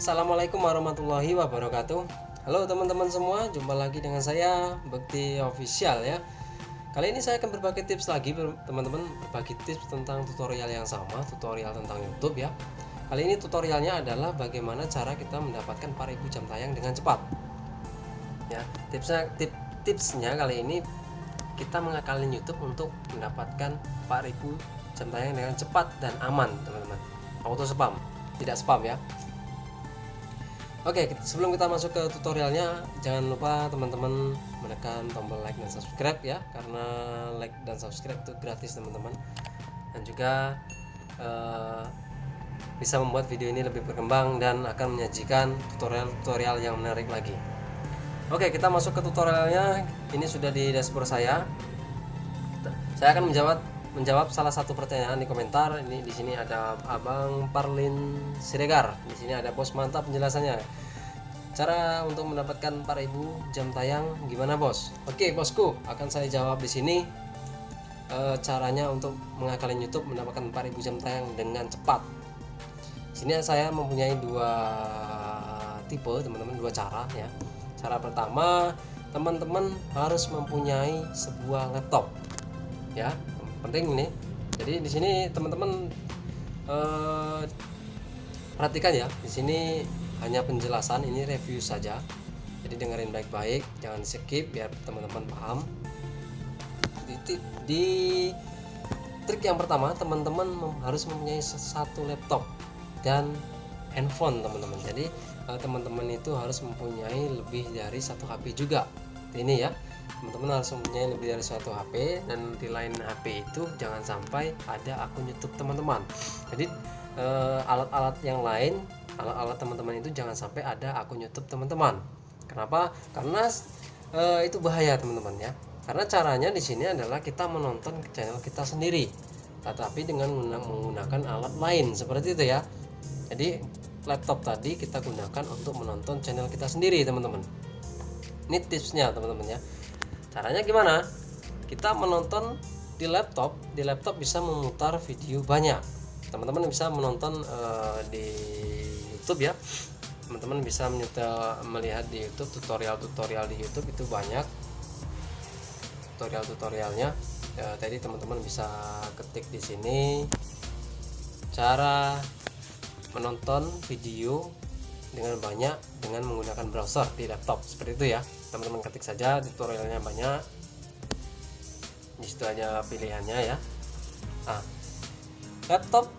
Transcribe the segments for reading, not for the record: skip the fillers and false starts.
Assalamualaikum warahmatullahi wabarakatuh. Halo teman-teman semua, jumpa lagi dengan saya Bekti Official ya. Kali ini saya akan berbagi tips lagi teman-teman, berbagi tips tentang tutorial yang sama, tutorial tentang YouTube ya. Kali ini tutorialnya adalah bagaimana cara kita mendapatkan 4000 jam tayang dengan cepat. Ya, tipsnya kali ini kita mengakalin YouTube untuk mendapatkan 4000 jam tayang dengan cepat dan aman, teman-teman. Auto spam, tidak spam ya. Oke, sebelum kita masuk ke tutorialnya, jangan lupa teman-teman menekan tombol like dan subscribe ya, karena like dan subscribe itu gratis teman-teman, dan juga bisa membuat video ini lebih berkembang dan akan menyajikan tutorial-tutorial yang menarik lagi. Oke, kita masuk ke tutorialnya. Ini sudah di dashboard saya. Saya akan menjawab salah satu pertanyaan di komentar. Ini di sini ada Abang Parlin Siregar. Di sini ada bos, mantap penjelasannya. Cara untuk mendapatkan 4000 jam tayang gimana, bos? Oke, bosku, akan saya jawab di sini. Caranya untuk mengakalin YouTube mendapatkan 4000 jam tayang dengan cepat. Di sini saya mempunyai dua tipe, teman-teman, dua cara ya. Cara pertama, teman-teman harus mempunyai sebuah laptop. Ya, penting ini. Jadi di sini teman-teman perhatikan ya. Di sini hanya penjelasan, ini review saja. Jadi dengerin baik-baik, jangan skip biar teman-teman paham. Di trik yang pertama, teman-teman harus mempunyai satu laptop dan handphone, teman-teman. Jadi teman-teman itu harus mempunyai lebih dari satu HP juga. Ini ya, teman-teman harus mempunyai lebih dari satu HP, dan di lain HP itu jangan sampai ada akun YouTube teman-teman. Jadi alat-alat yang lain, alat-alat teman-teman itu jangan sampai ada akun YouTube teman-teman. Kenapa? Karena itu bahaya, teman-teman ya. Karena caranya di sini adalah kita menonton channel kita sendiri, tetapi dengan menggunakan alat lain seperti itu ya. Jadi laptop tadi kita gunakan untuk menonton channel kita sendiri, teman-teman. Ini tipsnya, teman-teman ya. Caranya gimana? Kita menonton di laptop bisa memutar video banyak. Teman-teman bisa menonton di YouTube ya. Teman-teman bisa melihat di YouTube tutorial-tutorial di YouTube itu banyak. Tutorial-tutorialnya. Tadi teman-teman bisa ketik di sini cara menonton video dengan banyak dengan menggunakan browser di laptop, seperti itu ya. Teman-teman ketik saja, tutorialnya banyak. Di situ aja pilihannya ya. Nah, laptop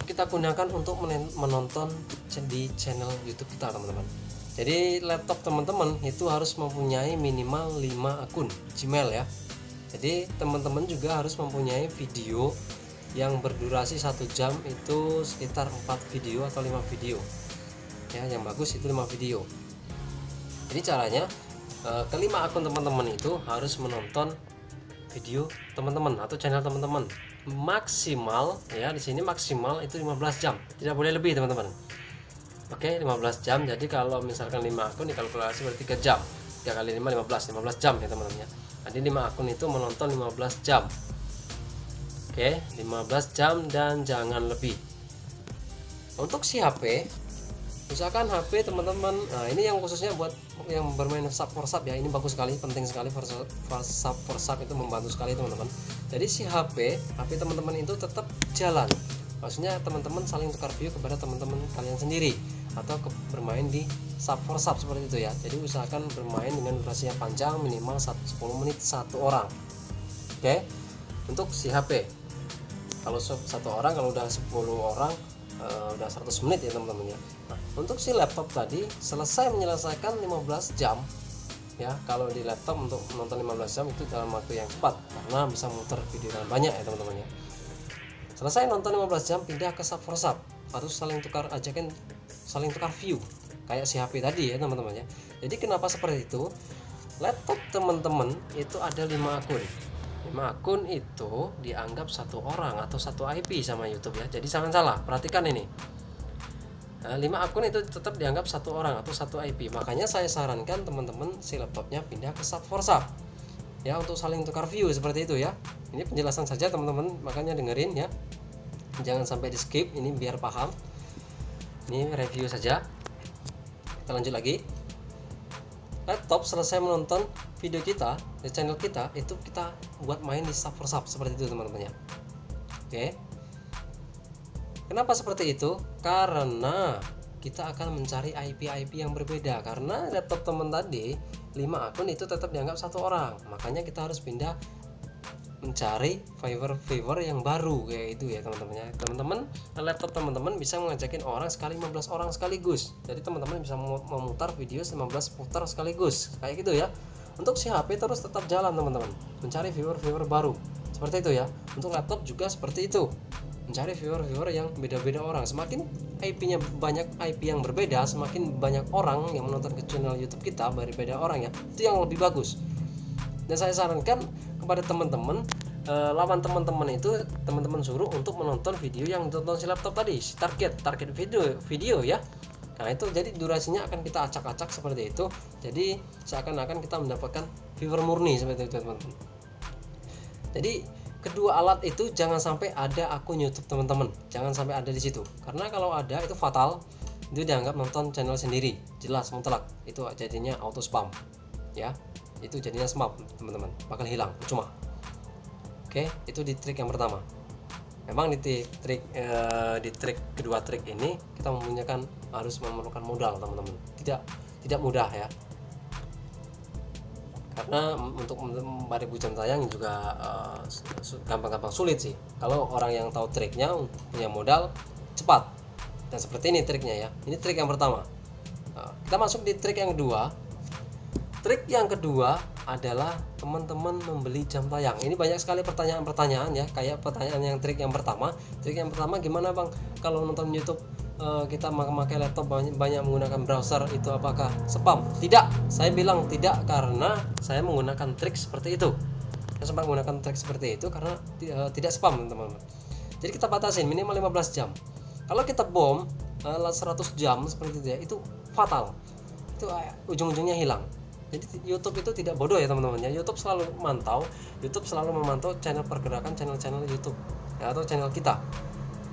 kita gunakan untuk menonton di channel YouTube kita, teman-teman. Jadi laptop teman-teman itu harus mempunyai minimal 5 akun Gmail ya. Jadi teman-teman juga harus mempunyai video yang berdurasi 1 jam itu sekitar 4 video atau 5 video ya. Yang bagus itu 5 video. Jadi caranya kelima akun teman-teman itu harus menonton video teman-teman atau channel teman-teman maksimal ya. Di sini maksimal itu 15 jam, tidak boleh lebih, teman-teman. Oke, 15 jam. Jadi kalau misalkan 5 akun dikalkulasi berarti 3 jam. 3 kali 5 15 jam ya, teman-teman ya. Jadi 5 akun itu menonton 15 jam. Oke, 15 jam dan jangan lebih. Untuk si HP, usahakan HP teman-teman. Nah, ini yang khususnya buat yang bermain WhatsApp ya. Ini bagus sekali, penting sekali. WhatsApp itu membantu sekali, teman-teman. Jadi si HP teman-teman itu tetap jalan. Maksudnya teman-teman saling tukar view kepada teman-teman kalian sendiri, atau bermain di WhatsApp seperti itu ya. Jadi usahakan bermain dengan durasi yang panjang, minimal 10 menit satu orang. Oke. Untuk si HP, kalau satu orang, kalau udah 10 orang udah 100 menit ya, teman-teman ya. Nah, untuk si laptop tadi menyelesaikan 15 jam ya. Kalau di laptop untuk menonton 15 jam itu dalam waktu yang cepat, karena bisa muter video yang banyak ya, teman-teman ya. Selesai nonton 15 jam, pindah ke WhatsApp atau saling tukar view kayak si HP tadi ya, teman-teman ya. Jadi kenapa seperti itu? Laptop teman-teman itu ada 5 akun. 5 akun itu dianggap satu orang atau satu IP sama YouTube ya. Jadi jangan salah, perhatikan ini. 5 akun itu tetap dianggap satu orang atau satu IP. Makanya saya sarankan teman-teman si laptopnya pindah ke WhatsApp ya, untuk saling tukar view seperti itu ya. Ini penjelasan saja, teman-teman, makanya dengerin ya. Jangan sampai di skip, ini biar paham. Ini review saja. Kita lanjut lagi. Laptop selesai menonton video kita di channel kita, itu kita buat main di sub seperti itu teman-teman ya. Oke. Kenapa seperti itu? Karena kita akan mencari IP yang berbeda, karena laptop teman tadi 5 akun itu tetap dianggap satu orang. Makanya kita harus pindah mencari favor yang baru kayak itu ya teman-teman ya. Teman-teman, laptop teman-teman bisa mengajakin orang sekali 15 orang sekaligus. Jadi teman-teman bisa memutar video 15 putar sekaligus kayak gitu ya. Untuk si HP terus tetap jalan teman-teman, mencari viewer baru seperti itu ya. Untuk laptop juga seperti itu, mencari viewer yang beda-beda orang. Semakin IP-nya banyak, IP yang berbeda, semakin banyak orang yang menonton ke channel YouTube kita berbeda orang ya, itu yang lebih bagus. Dan saya sarankan kepada teman-teman, lawan teman-teman itu teman-teman suruh untuk menonton video yang ditonton si laptop tadi, si target video ya. Nah itu jadi durasinya akan kita acak-acak seperti itu, jadi seakan-akan kita mendapatkan viewer murni seperti itu teman-teman. Jadi kedua alat itu jangan sampai ada akun YouTube teman-teman, jangan sampai ada di situ, karena kalau ada itu fatal, itu dianggap nonton channel sendiri, jelas mutlak, itu jadinya auto spam ya. Itu jadinya spam teman-teman, bakal hilang cuma. Oke, itu di trik yang pertama. Memang di trik kedua trik ini kita harus memerlukan modal teman-teman, tidak mudah ya, karena untuk 4.000 jam tayang juga gampang-gampang sulit sih. Kalau orang yang tahu triknya, punya modal, cepat. Dan seperti ini triknya ya. Ini trik yang pertama. Kita masuk di trik yang kedua. Trik yang kedua adalah teman-teman membeli jam tayang. Ini banyak sekali pertanyaan-pertanyaan ya, kayak pertanyaan yang trik yang pertama. Trik yang pertama, gimana Bang kalau nonton YouTube kita memakai laptop banyak menggunakan browser, itu apakah spam? Tidak, saya bilang tidak, karena saya menggunakan trik seperti itu. Saya sempat menggunakan trik seperti itu karena tidak spam teman-teman. Jadi kita batasin minimal 15 jam. Kalau kita bom 100 jam seperti itu ya, itu fatal. Itu ujung-ujungnya hilang. Jadi YouTube itu tidak bodoh ya teman-teman ya. YouTube selalu memantau channel pergerakan, channel YouTube ya, atau channel kita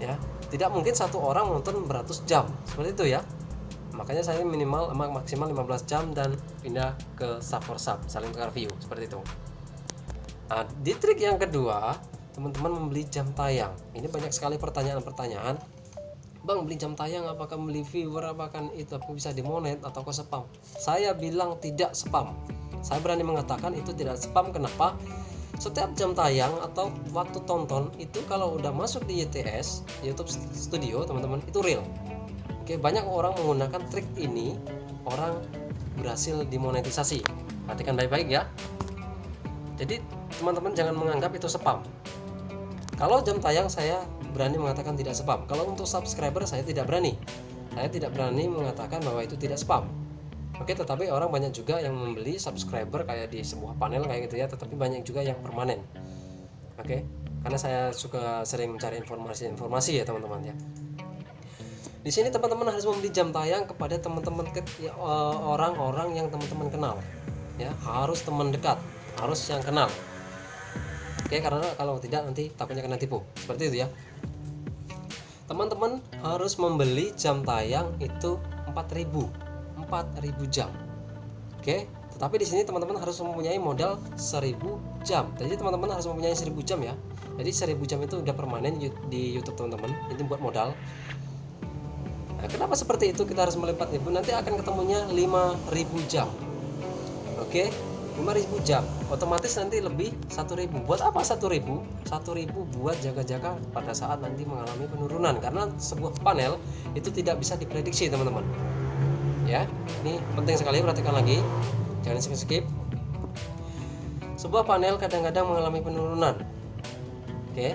ya. Tidak mungkin satu orang nonton beratus jam seperti itu ya. Makanya saya maksimal 15 jam dan pindah ke sub saling tukar view seperti itu. Nah, di trik yang kedua, teman-teman membeli jam tayang. Ini banyak sekali pertanyaan-pertanyaan. Bang, beli jam tayang apakah beli viewer, apakah itu bisa dimonet atau ke spam? Saya bilang tidak spam. Saya berani mengatakan itu tidak spam. Kenapa? Setiap jam tayang atau waktu tonton itu kalau udah masuk di YTS, YouTube Studio teman-teman, itu real. Oke, banyak orang menggunakan trik ini, orang berhasil dimonetisasi. Perhatikan baik-baik ya. Jadi teman-teman jangan menganggap itu spam. Kalau jam tayang saya berani mengatakan tidak spam. Kalau untuk subscriber saya tidak berani. Saya tidak berani mengatakan bahwa itu tidak spam. Oke, tetapi orang banyak juga yang membeli subscriber kayak di sebuah panel kayak gitu ya, tetapi banyak juga yang permanen. Oke, karena saya suka sering mencari informasi ya teman-teman ya. Di sini teman-teman harus membeli jam tayang kepada teman-teman orang-orang yang teman-teman kenal. Ya, harus teman dekat, harus yang kenal. Oke, karena kalau tidak nanti takutnya kena tipu. Seperti itu ya. Teman-teman harus membeli jam tayang itu 4.000 jam. Oke, tetapi di sini teman-teman harus mempunyai modal 1.000 jam. Jadi teman-teman harus mempunyai 1.000 jam ya. Jadi 1.000 jam itu udah permanen di YouTube teman-teman. Itu buat modal. Nah, kenapa seperti itu? Kita harus melipat ibu. Nanti akan ketemunya 5.000 jam. Oke, 5.000 jam. Otomatis nanti lebih 1.000. Buat apa 1.000? 1.000 buat jaga-jaga pada saat nanti mengalami penurunan. Karena sebuah panel itu tidak bisa diprediksi teman-teman. Ya, ini penting sekali, perhatikan lagi, jangan skip. Sebuah panel kadang-kadang mengalami penurunan, oke,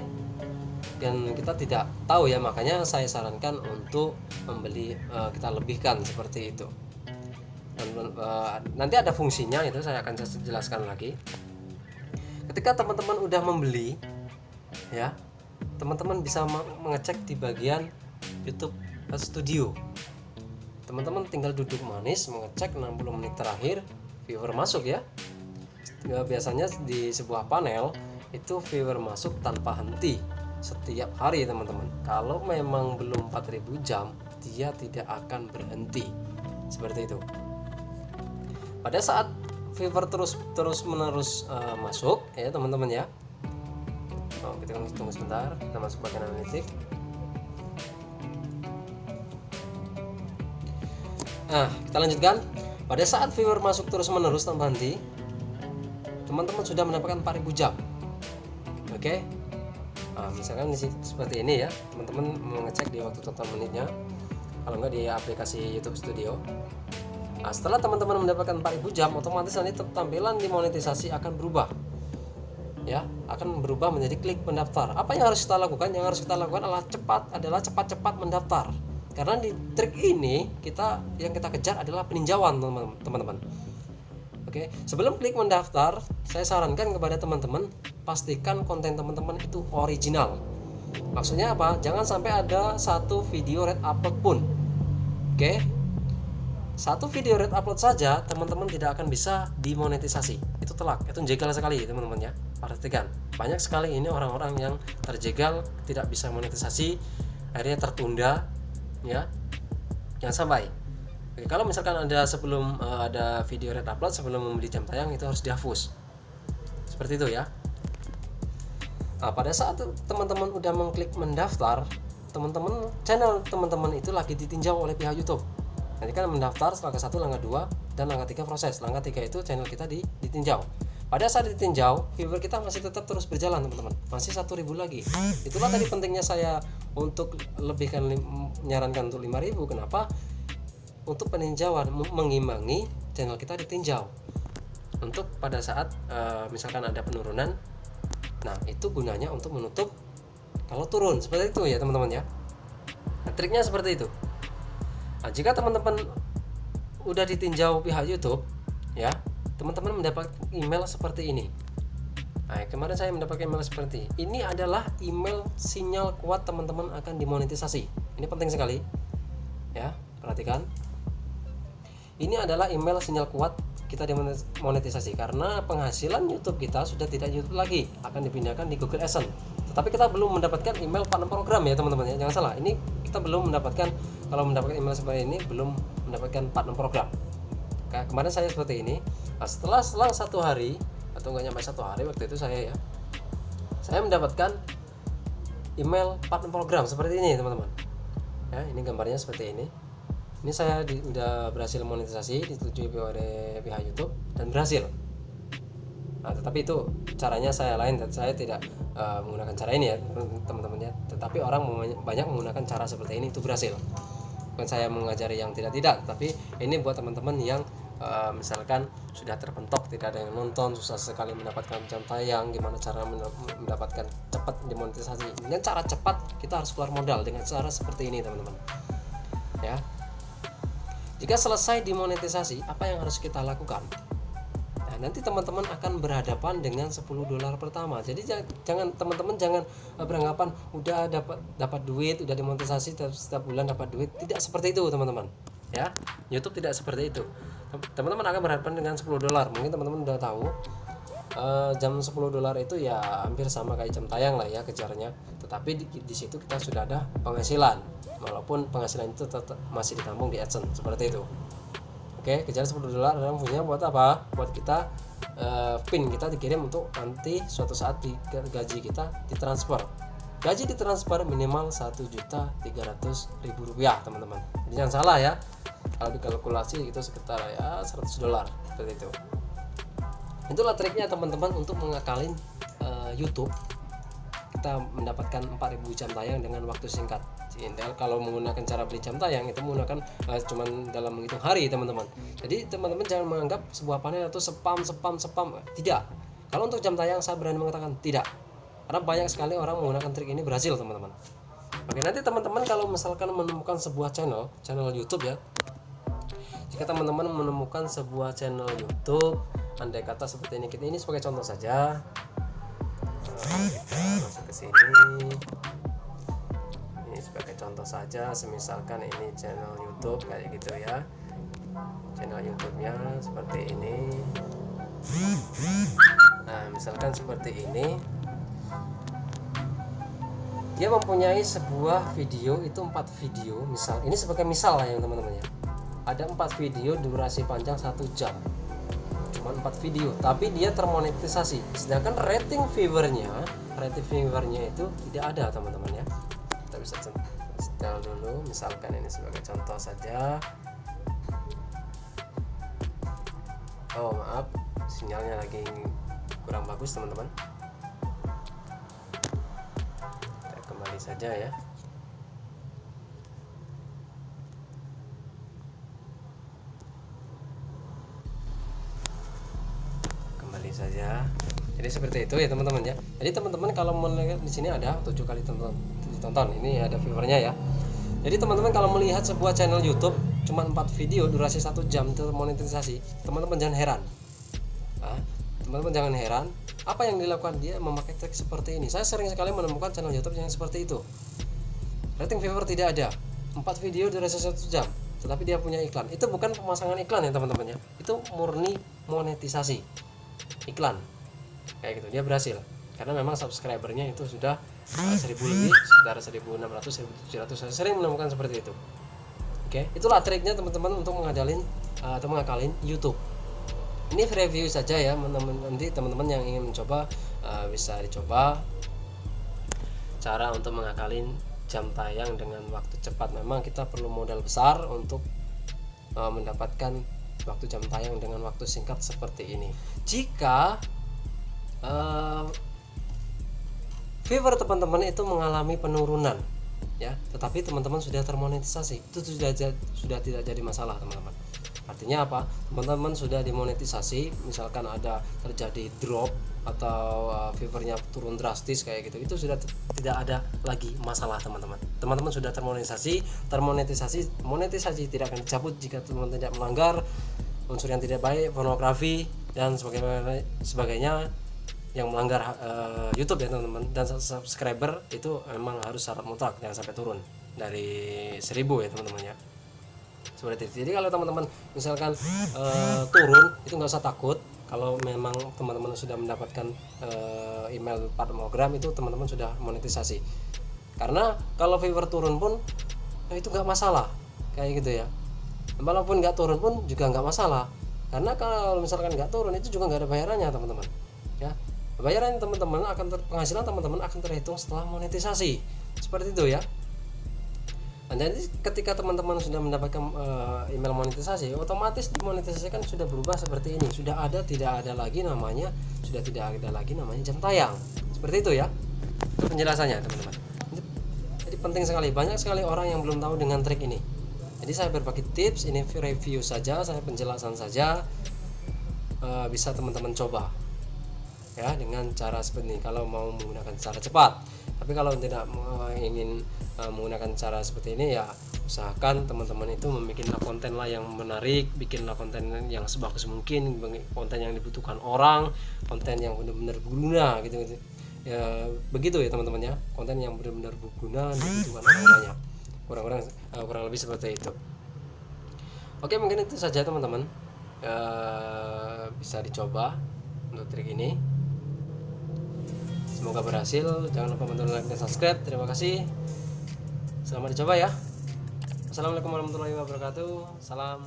dan kita tidak tahu ya, makanya saya sarankan untuk membeli, kita lebihkan seperti itu. Dan nanti ada fungsinya, itu saya akan jelaskan lagi. Ketika teman-teman udah membeli, ya, teman-teman bisa mengecek di bagian YouTube Studio. Teman-teman tinggal duduk manis mengecek 60 menit terakhir viewer masuk ya. Biasanya di sebuah panel itu viewer masuk tanpa henti setiap hari teman-teman. Kalau memang belum 4.000 jam, dia tidak akan berhenti seperti itu. Pada saat viewer terus menerus masuk ya teman-teman ya. Kita tunggu sebentar, kita masuk bagian analitik. Nah, kita lanjutkan. Pada saat viewer masuk terus menerus tanpa henti, teman-teman sudah mendapatkan 4000 jam. Oke. Nah, misalkan seperti ini ya, teman-teman mengecek di waktu total menitnya, kalau enggak di aplikasi YouTube Studio. Nah, setelah teman-teman mendapatkan 4000 jam, otomatis nanti tampilan di monetisasi akan berubah. Ya, akan berubah menjadi klik mendaftar. Apa yang harus kita lakukan? Yang harus kita lakukan adalah cepat-cepat mendaftar. Karena di trik ini yang kita kejar adalah peninjauan, teman-teman. Oke, sebelum klik mendaftar, saya sarankan kepada teman-teman pastikan konten teman-teman itu original. Maksudnya apa? Jangan sampai ada satu video red upload pun. Oke. Satu video red upload saja teman-teman tidak akan bisa dimonetisasi. Itu telak, itu jegal sekali teman-teman ya. Perhatikan, banyak sekali ini orang-orang yang terjegal, tidak bisa monetisasi, akhirnya tertunda ya. Jangan sampai. Oke, kalau misalkan sebelum ada video red upload, sebelum membeli jam tayang itu harus dihapus. Seperti itu ya. Nah, pada saat teman-teman udah mengklik mendaftar, channel teman-teman itu lagi ditinjau oleh pihak YouTube. Nanti kan mendaftar, langkah 1, langkah 2, dan langkah 3 proses. Langkah 3 itu channel kita ditinjau. Pada saat ditinjau, viewer kita masih tetap terus berjalan teman-teman, masih 1000 lagi. Itulah tadi pentingnya saya untuk lebihkan menyarankan untuk 5000. Kenapa? Untuk peninjauan, mengimbangi channel kita ditinjau. Untuk pada saat misalkan ada penurunan, nah itu gunanya untuk menutup kalau turun, seperti itu ya teman-teman ya. Nah, triknya seperti itu. Nah, jika teman-teman udah ditinjau pihak YouTube ya, teman-teman mendapat email seperti ini. Nah, kemarin saya mendapat email seperti ini adalah email sinyal kuat teman-teman akan dimonetisasi. Ini penting sekali ya, perhatikan. Ini adalah email sinyal kuat kita dimonetisasi karena penghasilan YouTube kita sudah tidak YouTube lagi, akan dipindahkan di Google AdSense. Tetapi kita belum mendapatkan email partner program ya teman-teman ya, jangan salah. Ini kita belum mendapatkan, kalau mendapatkan email seperti ini belum mendapatkan partner program. Oke, kemarin saya seperti ini. Nah, setelah 1 hari atau nggak nyampe 1 hari waktu itu saya mendapatkan email partner program seperti ini teman-teman ya. Ini gambarnya seperti ini. Ini saya udah berhasil monetisasi, disetujui oleh pihak YouTube dan berhasil. Nah, tetapi itu caranya saya lain, dan saya tidak menggunakan cara ini ya teman-teman ya. Tetapi orang banyak menggunakan cara seperti ini, itu berhasil. Bukan saya mengajari yang tidak, tapi ini buat teman-teman yang misalkan sudah terpentok, tidak ada yang nonton, susah sekali mendapatkan jam tayang, gimana cara mendapatkan cepat dimonetisasi. Dengan cara cepat kita harus keluar modal dengan cara seperti ini teman-teman ya. Jika selesai dimonetisasi, apa yang harus kita lakukan? Nah, nanti teman-teman akan berhadapan dengan $10 pertama. Jadi teman-teman jangan beranggapan udah dapat duit, udah dimonetisasi setiap bulan dapat duit. Tidak seperti itu teman-teman ya. YouTube tidak seperti itu. Teman-teman akan berhadapan dengan $10. Mungkin teman-teman udah tahu jam $10 itu ya hampir sama kayak jam tayang lah ya kejarnya. Tetapi di situ kita sudah ada penghasilan, walaupun penghasilan itu tetap masih ditampung di AdSense seperti itu. Oke, kejar $10 adalah fungsinya buat apa? Buat kita pin kita dikirim untuk nanti suatu saat gaji kita ditransfer. Gaji ditransfer minimal Rp1.300.000 teman-teman. Jadi jangan salah ya. Kalau dikalkulasi itu sekitar ya $100 seperti itu. Itulah triknya teman-teman untuk mengakalin YouTube. Kita mendapatkan 4000 jam tayang dengan waktu singkat. Kalau menggunakan cara beli jam tayang itu menggunakan cuman dalam menghitung hari teman-teman. Jadi teman-teman jangan menganggap sebuah panel itu spam. Tidak. Kalau untuk jam tayang saya berani mengatakan tidak. Karena banyak sekali orang menggunakan trik ini berhasil teman-teman. Oke, nanti teman-teman kalau misalkan menemukan sebuah channel YouTube ya. Jika teman-teman menemukan sebuah channel YouTube, andai kata seperti ini sebagai contoh saja. Kita masuk ke sini. Ini sebagai contoh saja, semisalkan ini channel YouTube kayak gitu ya. Channel YouTube-nya seperti ini. Nah, misalkan seperti ini. Dia mempunyai sebuah video itu 4 video, misal ini sebagai misal lah ya teman-teman ya. ada 4 video durasi panjang 1 jam, cuma 4 video, tapi dia termonetisasi. Sedangkan rating viewernya itu tidak ada teman-teman ya. Kita bisa setel dulu, misalkan ini sebagai contoh saja. Oh maaf, sinyalnya lagi kurang bagus teman-teman. Kita kembali saja ya. Kembali saja. Jadi seperti itu ya teman-teman ya. Jadi teman-teman kalau melihat di sini ada 7 kali tonton. Ini ada viewernya ya. Jadi teman-teman kalau melihat sebuah channel YouTube cuma 4 video durasi 1 jam termonetisasi, teman-teman jangan heran. Teman-teman jangan heran apa yang dilakukan dia memakai trik seperti ini. Saya sering sekali menemukan channel YouTube yang seperti itu. Rating viewer tidak ada, 4 video durasi 1 jam, tetapi dia punya iklan. Itu bukan pemasangan iklan ya teman-teman ya. Itu murni monetisasi iklan. Kayak gitu, dia berhasil. Karena memang subscribernya itu sudah 1000 lebih, sekitar 1600, 1700. Saya sering menemukan seperti itu. Oke, itulah triknya teman-teman untuk mengakalin YouTube. Ini review saja ya, nanti teman-teman yang ingin mencoba bisa dicoba cara untuk mengakalin jam tayang dengan waktu cepat. Memang kita perlu modal besar untuk mendapatkan waktu jam tayang dengan waktu singkat seperti ini. Jika viewer teman-teman itu mengalami penurunan ya, tetapi teman-teman sudah termonetisasi, itu sudah tidak jadi masalah teman-teman. Artinya apa? Teman-teman sudah dimonetisasi, misalkan ada terjadi drop atau viewernya turun drastis kayak gitu, itu sudah tidak ada lagi masalah teman-teman. Teman-teman sudah termonetisasi, monetisasi tidak akan dicabut jika teman-teman tidak melanggar unsur yang tidak baik, pornografi dan sebagainya yang melanggar YouTube ya teman-teman. Dan subscriber itu memang harus syarat mutlak, jangan sampai turun dari 1000 ya teman-teman ya. Seperti itu. Jadi kalau teman-teman misalkan turun, itu nggak usah takut. Kalau memang teman-teman sudah mendapatkan email pornogram, itu teman-teman sudah monetisasi. Karena kalau viewer turun pun itu nggak masalah kayak gitu ya. Walaupun nggak turun pun juga nggak masalah, karena kalau misalkan nggak turun itu juga nggak ada bayarannya teman-teman ya. Bayaran teman-teman penghasilan teman-teman akan terhitung setelah monetisasi, seperti itu ya. Nah, jadi ketika teman-teman sudah mendapatkan email monetisasi, otomatis monetisasi kan sudah berubah seperti ini, sudah tidak ada lagi namanya jam tayang, seperti itu ya. Itu penjelasannya teman-teman. Jadi penting sekali, banyak sekali orang yang belum tahu dengan trik ini. Jadi saya berbagi tips, ini review saja, saya penjelasan saja, bisa teman-teman coba ya dengan cara seperti ini kalau mau menggunakan cara cepat. Tapi kalau tidak ingin menggunakan cara seperti ini, ya usahakan teman-teman itu membuat konten lah yang menarik, bikinlah konten yang sebagus mungkin, konten yang dibutuhkan orang, konten yang benar-benar berguna gitu ya. Begitu ya teman-teman ya, konten yang benar-benar berguna dibutuhkan orang banyak, kurang lebih seperti itu. Oke, mungkin itu saja teman-teman, bisa dicoba untuk trik ini. Semoga berhasil. Jangan lupa bantu like dan subscribe. Terima kasih. Selamat dicoba ya. Assalamualaikum warahmatullahi wabarakatuh. Salam.